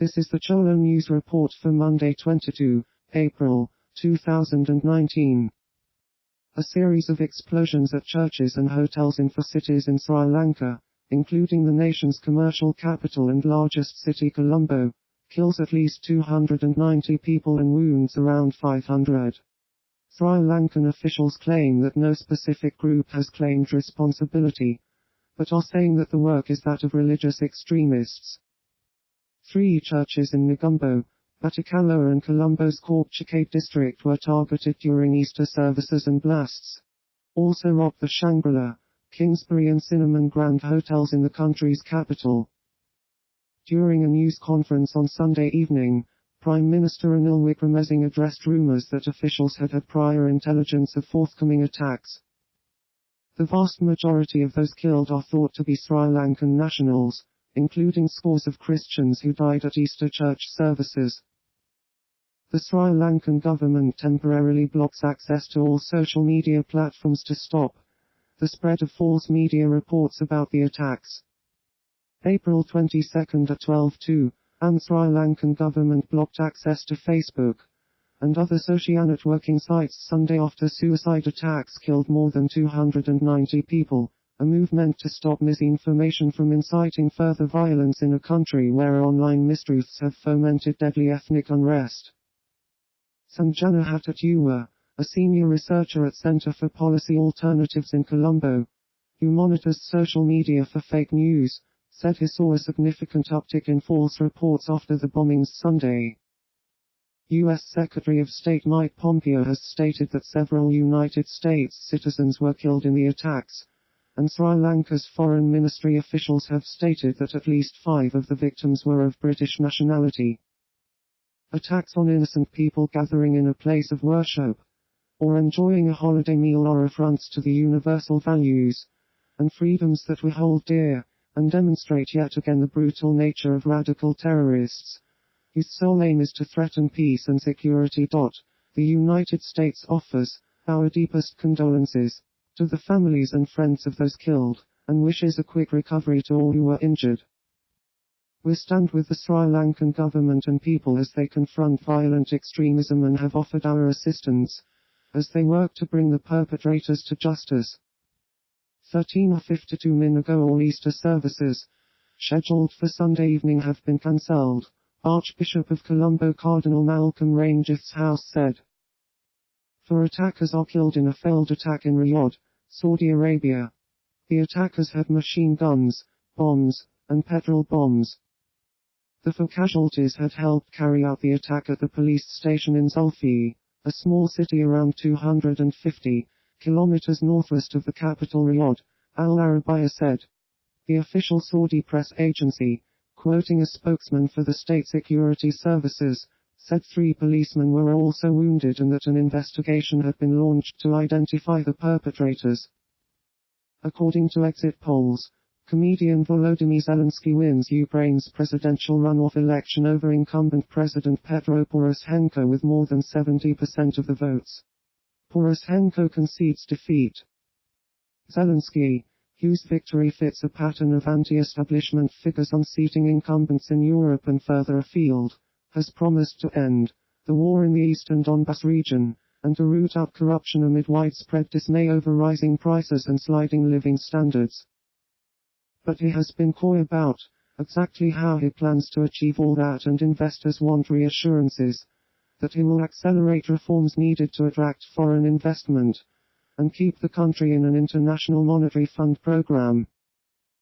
This is the Cholo News Report for Monday 22 April 2019. A series of explosions at churches and hotels in 4 cities in Sri Lanka, including the nation's commercial capital and largest city Colombo, kills at least 290 people and wounds around 500. Sri Lankan officials claim that no specific group has claimed responsibility, but are saying that the work is that of religious extremists. 3 churches in Negombo, Batticaloa and Colombo's Korpchakate district were targeted during Easter services and blasts. Also robbed the Shangri-La, Kingsbury and Cinnamon Grand hotels in the country's capital. During a news conference on Sunday evening, Prime Minister Ranil Wickremesinghe addressed rumours that officials had prior intelligence of forthcoming attacks. The vast majority of those killed are thought to be Sri Lankan nationals, including scores of Christians who died at Easter church services. The Sri Lankan government temporarily blocks access to all social media platforms to stop the spread of false media reports about the attacks. April 22 at 12:02, the Sri Lankan government blocked access to Facebook and other social networking sites Sunday after suicide attacks killed more than 290 people. A movement to stop misinformation from inciting further violence in a country where online mistruths have fomented deadly ethnic unrest. Sanjana Hattatuwa, a senior researcher at Center for Policy Alternatives in Colombo, who monitors social media for fake news, said he saw a significant uptick in false reports after the bombings Sunday. U.S. Secretary of State Mike Pompeo has stated that several United States citizens were killed in the attacks, and Sri Lanka's foreign ministry officials have stated that at least 5 of the victims were of British nationality. Attacks on innocent people gathering in a place of worship or enjoying a holiday meal are affronts to the universal values and freedoms that we hold dear, and demonstrate yet again the brutal nature of radical terrorists, whose sole aim is to threaten peace and security. The United States offers our deepest condolences to the families and friends of those killed, and wishes a quick recovery to all who were injured. We stand with the Sri Lankan government and people as they confront violent extremism and have offered our assistance as they work to bring the perpetrators to justice. 13:52 min ago all Easter services, scheduled for Sunday evening have been cancelled, Archbishop of Colombo Cardinal Malcolm Ranjith's house said. 4 attackers are killed in a failed attack in Riyadh, Saudi Arabia. The attackers had machine guns, bombs, and petrol bombs. The 4 casualties had helped carry out the attack at the police station in Zulfi, a small city around 250 kilometers northwest of the capital Riyadh, Al Arabiya said. The official Saudi press agency, quoting a spokesman for the state security services, said 3 policemen were also wounded and that an investigation had been launched to identify the perpetrators. According to exit polls, comedian Volodymyr Zelensky wins Ukraine's presidential runoff election over incumbent President Petro Poroshenko with more than 70% of the votes. Poroshenko concedes defeat. Zelensky, whose victory fits a pattern of anti-establishment figures unseating incumbents in Europe and further afield, has promised to end the war in the eastern Donbas region, and to root out corruption amid widespread dismay over rising prices and sliding living standards. But he has been coy about exactly how he plans to achieve all that, and investors want reassurances that he will accelerate reforms needed to attract foreign investment and keep the country in an International Monetary Fund program.